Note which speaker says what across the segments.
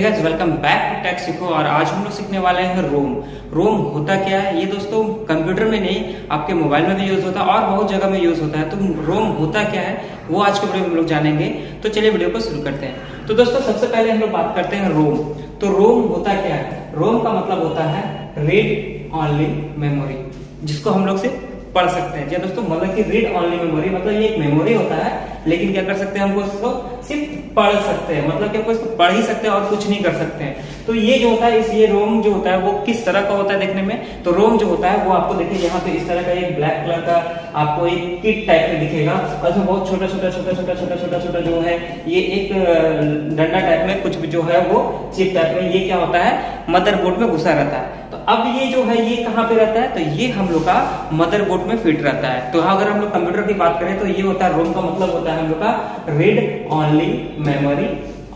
Speaker 1: Welcome back to take सीखो। और आज हम लोग सीखने वाले हैं रोम। रोम होता क्या है ये दोस्तों, कंप्यूटर में नहीं आपके मोबाइल में भी यूज होता है और बहुत जगह में यूज होता है। तो रोम होता क्या है वो आज के वीडियो में हम लोग जानेंगे। तो चलिए वीडियो को शुरू करते हैं। तो दोस्तों सबसे पहले हम लोग बात करते हैं रोम। तो रोम होता क्या है? रोम का मतलब होता है रीड ओनली मेमोरी, जिसको हम लोग से पढ़ सकते हैं। क्या दोस्तों, मतलब कि रीड ओनली मेमोरी मतलब ये एक मेमोरी होता है, लेकिन क्या कर सकते हैं, हमको इसको सिर्फ पढ़ सकते हैं। मतलब कि हमको इसको पढ़ ही सकते हैं और कुछ नहीं कर सकते हैं। तो ये जो होता है ये रोम जो होता है वो किस तरह का होता है देखने में। तो रोम जो होता है वो आपको देखिए यहाँ पे इस तरह का एक ब्लैक कलर का आपको एक किट टाइप में दिखेगा, और इसमें बहुत छोटा छोटा जो है ये एक डंडा टाइप में कुछ जो है वो चिप टाइप में, ये क्या होता है मदरबोर्ड में घुसा रहता है। तो अब ये जो है ये कहाँ पे रहता है, तो ये हम लोग का मदरबोर्ड में फिट रहता है। तो अगर हम लोग कंप्यूटर की बात करें तो ये होता है रोम का मतलब होता है हम लोग का रीड ओनली मेमोरी।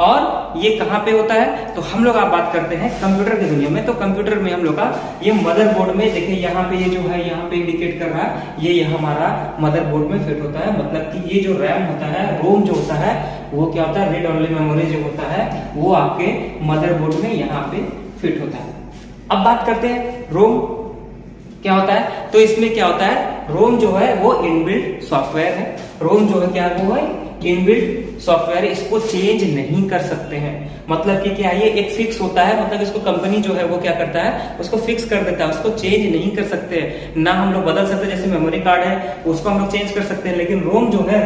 Speaker 1: और ये कहाँ पे होता है, तो हम लोग आप बात करते हैं कंप्यूटर की दुनिया में। तो कंप्यूटर में हम लोग का ये मदरबोर्ड में देखिए यहाँ पे ये जो है यहाँ पे इंडिकेट कर रहा है, ये हमारा मदरबोर्ड में फिट होता है। मतलब कि ये जो रैम होता है, रोम जो होता है वो क्या होता है, रीड ओनली मेमोरी जो होता है वो आपके मदरबोर्ड में यहाँ पे फिट होता है। अब बात करते हैं रोम क्या होता है। तो इसमें क्या होता है, रोम जो है वो इनबिल्ट सॉफ्टवेयर है। रोम जो है क्या वो है इनबिल्ट सॉफ्टवेयर, इसको चेंज नहीं कर सकते हैं। मतलब कि क्या ये एक फिक्स होता है, मतलब इसको कंपनी जो है वो क्या करता है उसको फिक्स कर देता है, उसको चेंज नहीं कर सकते हैं। ना हम लोग बदल सकते, जैसे मेमोरी कार्ड है उसको हम लोग चेंज कर सकते हैं, लेकिन रोम जो है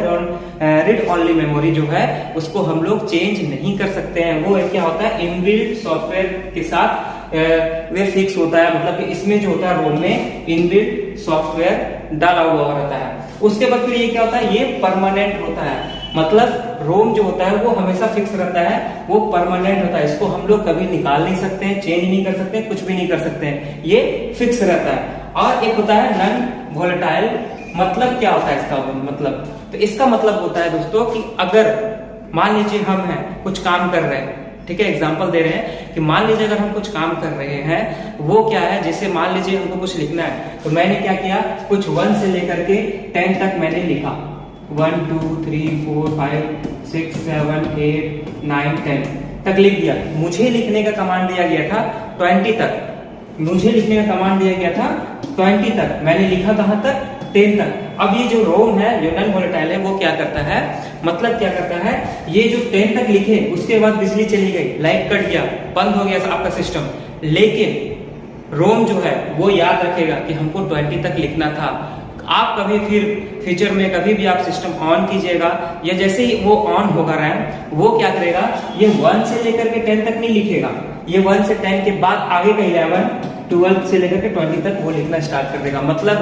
Speaker 1: रीड ओनली मेमोरी जो है उसको हम लोग चेंज नहीं कर सकते हैं। वो क्या होता है इनबिल्ट सॉफ्टवेयर के साथ वे फिक्स होता है। मतलब कि इसमें जो होता है रोम में इनबिल्ट सॉफ्टवेयर डाला हुआ रहता है। उसके बाद फिर ये क्या होता है, ये परमानेंट होता है। मतलब रोम जो होता है वो हमेशा फिक्स रहता है, वो परमानेंट होता है। इसको हम लोग कभी निकाल नहीं सकते हैं, चेंज नहीं कर सकते, कुछ भी नहीं कर सकते हैं, ये फिक्स रहता है। और एक होता है नॉन वोलेटाइल। मतलब क्या होता है इसका मतलब, तो इसका मतलब होता है दोस्तों कि अगर मान लीजिए हम हैं कुछ काम कर रहे हैं, ठीक है, एग्जांपल दे रहे हैं कि मान लीजिए अगर हम कुछ काम कर रहे हैं, वो क्या है, जैसे मान लीजिए हमको कुछ लिखना है, तो मैंने क्या किया, कुछ 1 से लेकर के 10 तक मैंने लिखा। 1 2 3 4 5 6 7 8 9 10 तक लिख दिया। मुझे लिखने का कमांड दिया गया था 20 तक। मुझे लिखने का कमांड दिया गया था 20 तक, मैंने लिखा कहां तक, 10 तक। अब ये जो रोम है जो नॉन वोलेटाइल है वो क्या करता है, मतलब क्या करता है, ये जो 10 तक लिखे उसके बाद बिजली चली गई, लाइट कट गया, बंद हो गया आपका सिस्टम, लेकिन रोम जो है वो याद रखेगा कि हमको 20 तक लिखना था। आप कभी फिर फ्यूचर में कभी भी आप सिस्टम ऑन कीजिएगा, या जैसे ही वो ऑन होगा रैम, वो क्या करेगा, ये 1 से लेकर के 10 तक नहीं लिखेगा, ये 1 से 10 के बाद आगे का 11 12 से लेकर के 20 तक वो लिखना स्टार्ट कर देगा। मतलब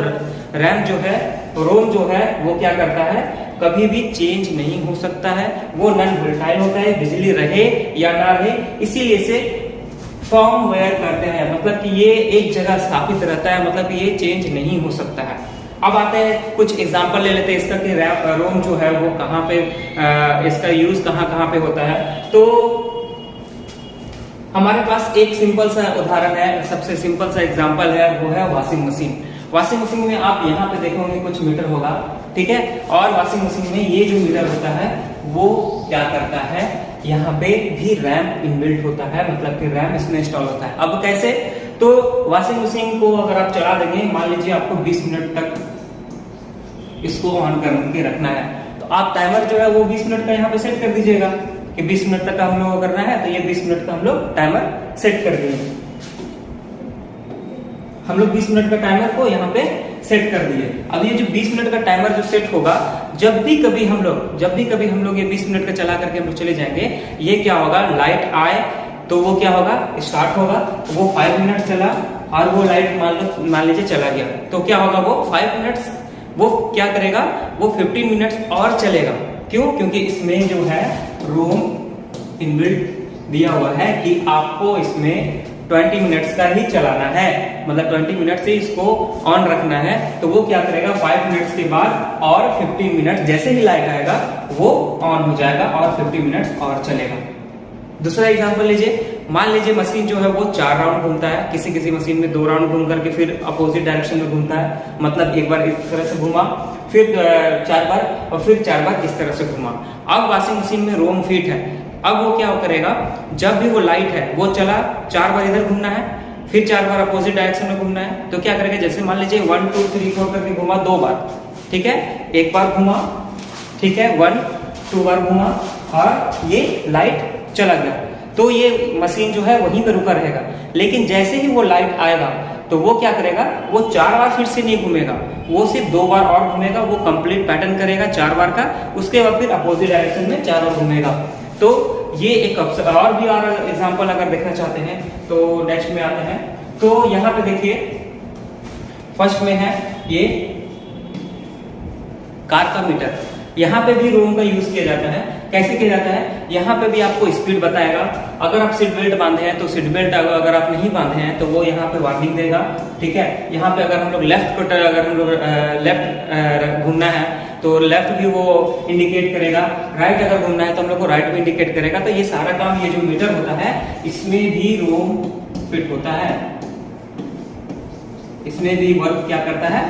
Speaker 1: रैम जो है, रोम जो है वो क्या करता है, कभी भी चेंज नहीं हो सकता है, वो नॉन वोलेटाइल होता है, बिजली रहे या ना रहे, इसीलिए इसे फर्मवेयर करते हैं। मतलब कि ये एक जगह स्थापित रहता है, मतलब कि ये चेंज नहीं हो सकता है। अब आते हैं कुछ एग्जांपल ले लेते हैं इसका कि रोम जो है वो कहाँ पे इसका यूज कहाँ पे होता है। तो हमारे पास एक सिंपल सा उदाहरण है, सबसे सिंपल सा एग्जांपल है, वो है वॉशिंग मशीन। वॉशिंग मशीन में आप यहाँ पे देखोगे कुछ मीटर होगा, ठीक है, और वॉशिंग मशीन में ये जो मीटर होता है वो क्या करता है, यहाँ पे भी रैम इनबिल्ट होता है, मतलब कि रैम इसमें इंस्टॉल होता है। अब कैसे, तो वॉशिंग मशीन को अगर आप चला देंगे, मान लीजिए आपको 20 मिनट तक इसको ऑन करके रखना है, तो आप टाइमर जो है वो 20 मिनट का यहाँ पे सेट कर दीजिएगा कि 20 मिनट तक हम लोग करना है, तो ये 20 मिनट का हम लोग टाइमर सेट कर दिए। हम लोग 20 मिनट का टाइमर को यहाँ पे सेट कर दिए। अब ये जो 20 मिनट का टाइमर जो सेट होगा, जब भी कभी हम लोग ये 20 मिनट का चला करके हम लोग चले जाएंगे, ये क्या होगा, लाइट आए तो वो क्या होगा, स्टार्ट होगा, वो 5 मिनट चला और वो लाइट मान लीजिए चला गया, तो क्या होगा, वो 5 मिनट्स वो क्या करेगा, वो 15 मिनट्स और चलेगा। क्यों, क्योंकि इसमें जो है रोम इनबिल्ट दिया हुआ है कि आपको इसमें 20 मिनट्स का ही चलाना है, मतलब 20 मिनट से इसको ऑन रखना है। तो वो क्या करेगा, 5 मिनट्स के बाद और 15 मिनट जैसे ही लाइट आएगा वो ऑन हो जाएगा और 50 मिनट्स और चलेगा। दूसरा एग्जांपल लीजिए, मान लीजिए मशीन जो है वो 4 राउंड घूमता है, किसी मशीन में 2 राउंड घूम करके फिर अपोजिट डायरेक्शन में घूमता है, मतलब एक बार इस तरह से घूमा, फिर 4 बार और फिर 4 बार इस तरह से घूमा। अब वॉशिंग मशीन में रोम फिट है, अब वो क्या करेगा, जब भी वो लाइट है वो चला, 4 बार इधर घूमना है, फिर 4 बार अपोजिट डायरेक्शन में घूमना है, तो क्या करेगा, जैसे मान लीजिए 1 2 3 4 करके घुमा 2 बार, ठीक है, एक बार घुमा, ठीक है, 1 2 बार घुमा और ये लाइट चला गया, तो ये मशीन जो है वहीं पे रुका रहेगा। लेकिन जैसे ही वो लाइट आएगा तो वो क्या करेगा, वो 4 बार फिर से नहीं घूमेगा, वो सिर्फ 2 बार और घूमेगा, वो कंप्लीट पैटर्न करेगा 4 बार का, उसके बाद फिर अपोजिट डायरेक्शन में 4 बार घूमेगा। तो ये एक और भी और एग्जांपल अगर देखना चाहते हैं तो नेक्स्ट में आते हैं। तो यहाँ पे देखिए फर्स्ट में है ये कार का मीटर, यहाँ पे भी रोम का यूज किया जाता है। कैसे किया जाता है, यहाँ पे भी आपको स्पीड बताएगा, अगर आप सीट बेल्ट बांधे हैं तो सीट बेल्ट, अगर आप नहीं बांधे हैं तो वो यहाँ पे वार्निंग देगा, ठीक है। यहाँ पे अगर हम लोग लेफ्ट को, अगर हम लोग लेफ्ट घूमना है तो लेफ्ट भी वो इंडिकेट करेगा, राइट अगर घूमना है तो हम लोग को राइट भी इंडिकेट करेगा। तो ये सारा काम, ये जो मीटर होता है इसमें भी रोम फिट होता है, इसमें भी वर्क क्या करता है,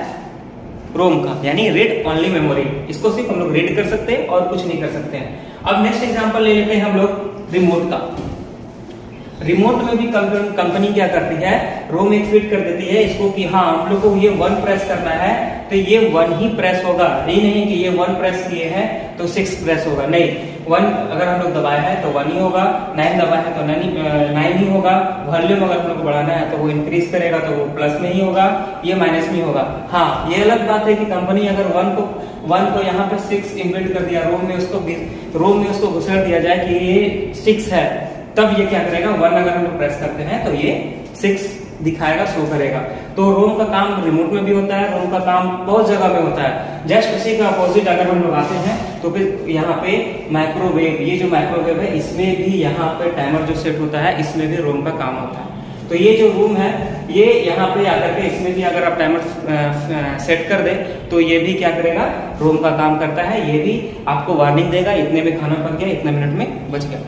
Speaker 1: रोम का, यानी रीड ओनली मेमोरी, इसको सिर्फ हम लोग रीड कर सकते हैं और कुछ नहीं कर सकते हैं। अब नेक्स्ट एग्जांपल ले लेते हैं हम लोग रिमोट का। रिमोट में भी कंपनी क्या करती है, रोम एक फिट कर देती है इसको कि हाँ हम लोग को ये 1 प्रेस करना है तो ये 1 ही प्रेस होगा, ये नहीं कि ये 1 प्रेस किए हैं तो 6 प्रेस होगा, नहीं, 1 अगर हम लोग दबाए हैं तो 1 ही होगा, 9 दबाए हैं तो 9 ही होगा। वॉल्यूम अगर हम लोग को बढ़ाना है तो वो इंक्रीज करेगा तो वो प्लस में ही होगा, ये माइनस में ही होगा। हाँ, ये अलग बात है कि कंपनी अगर 1 को यहाँ पे 6 इम्बिल्ट कर दिया, रोम में उसको घुसेड़ दिया जाए कि ये 6 है, तब ये क्या करेगा, 1 अगर हम लोग प्रेस करते हैं तो ये 6 दिखाएगा, शो करेगा। तो रोम का काम रिमोट में भी होता है, रोम का काम बहुत जगह में होता है। जस्ट उसी का अपोजिट अगर हम लोग आते हैं तो फिर यहाँ पे माइक्रोवेव, ये जो माइक्रोवेव है इसमें भी यहाँ पे टाइमर जो सेट होता है इसमें भी रोम का काम होता है। तो ये जो रूम है ये यहाँ पे आकर के इसमें भी अगर आप टाइमर सेट कर दे तो ये भी क्या करेगा, रोम का काम करता है। ये भी आपको वार्निंग देगा, इतने में खाना पक गया, इतने मिनट में बच गया।